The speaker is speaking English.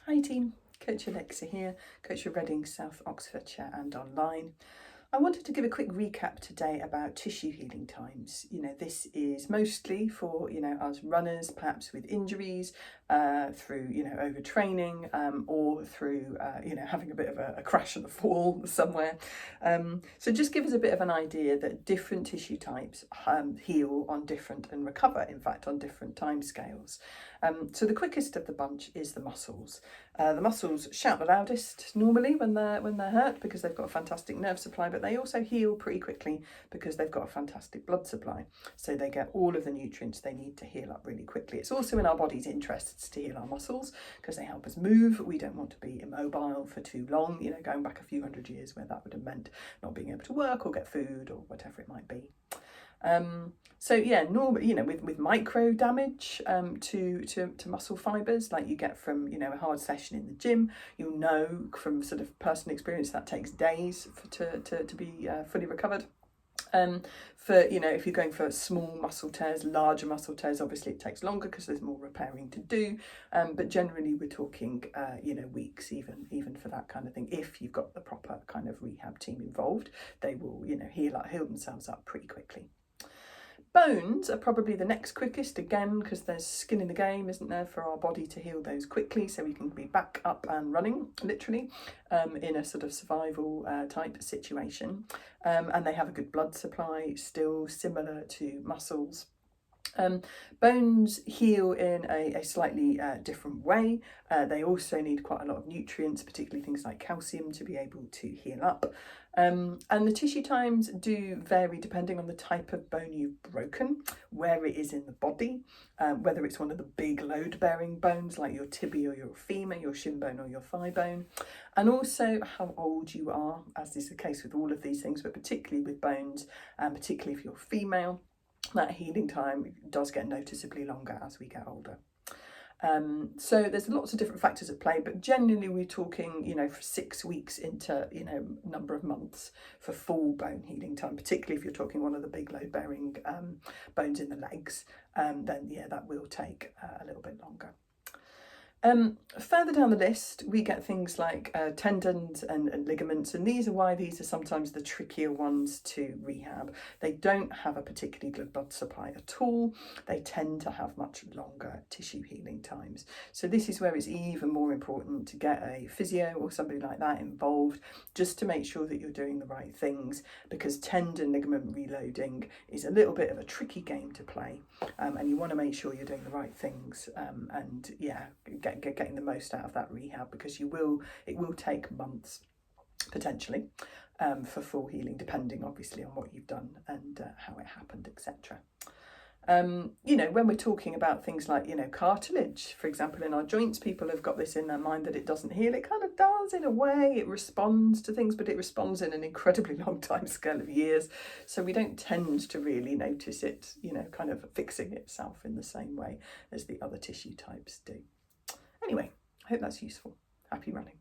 Hi team, Coach Alexa here, Coach of Reading, South Oxfordshire and online. I wanted to give a quick recap today about tissue healing times. This is mostly for, us runners, perhaps with injuries, through, overtraining, or through, having a bit of a crash and a fall somewhere. So just give us a bit of an idea that different tissue types heal on different and recover, in fact, on different time scales. So the quickest of the bunch is the muscles. The muscles shout the loudest normally when they're hurt because they've got a fantastic nerve supply, but they also heal pretty quickly because they've got a fantastic blood supply. So they get all of the nutrients they need to heal up really quickly. It's also in our body's interests to heal our muscles because they help us move. We don't want to be immobile for too long, going back a few hundred years where that would have meant not being able to work or get food or whatever it might be. So yeah, normally, with micro damage to muscle fibres, like you get from, a hard session in the gym, you'll know from sort of personal experience that takes days to be fully recovered. If you're going for small muscle tears, larger muscle tears, obviously it takes longer because there's more repairing to do. But generally we're talking, weeks even for that kind of thing. If you've got the proper kind of rehab team involved, they will, heal themselves up pretty quickly. Bones are probably the next quickest, again, because there's skin in the game, isn't there, for our body to heal those quickly so we can be back up and running, literally, in a sort of survival type situation. And they have a good blood supply, still similar to muscles. Bones heal in a slightly different way. They also need quite a lot of nutrients, particularly things like calcium, to be able to heal up. And the tissue times do vary depending on the type of bone you've broken, where it is in the body, whether it's one of the big load-bearing bones like your tibia or your femur, your shin bone or your thigh bone, and also how old you are, as is the case with all of these things, but particularly with bones, and particularly if you're female. That healing time does get noticeably longer as we get older. So there's lots of different factors at play, but generally we're talking, for 6 weeks into, number of months for full bone healing time, particularly if you're talking one of the big load-bearing bones in the legs, then yeah, that will take a little bit longer. Further down the list, we get things like tendons and ligaments, and these are sometimes the trickier ones to rehab. They don't have a particularly good blood supply at all. They tend to have much longer tissue healing times. So this is where it's even more important to get a physio or somebody like that involved, just to make sure that you're doing the right things, because tendon ligament reloading is a little bit of a tricky game to play, and you want to make sure you're doing the right things, and yeah, getting the most out of that rehab, because it will take months potentially for full healing, depending obviously on what you've done and how it happened, etc. When we're talking about things like, cartilage, for example, in our joints, people have got this in their mind that it doesn't heal. It kind of does in a way. It responds to things, but it responds in an incredibly long time scale of years. So we don't tend to really notice it, kind of fixing itself in the same way as the other tissue types do. Anyway, I hope that's useful. Happy running.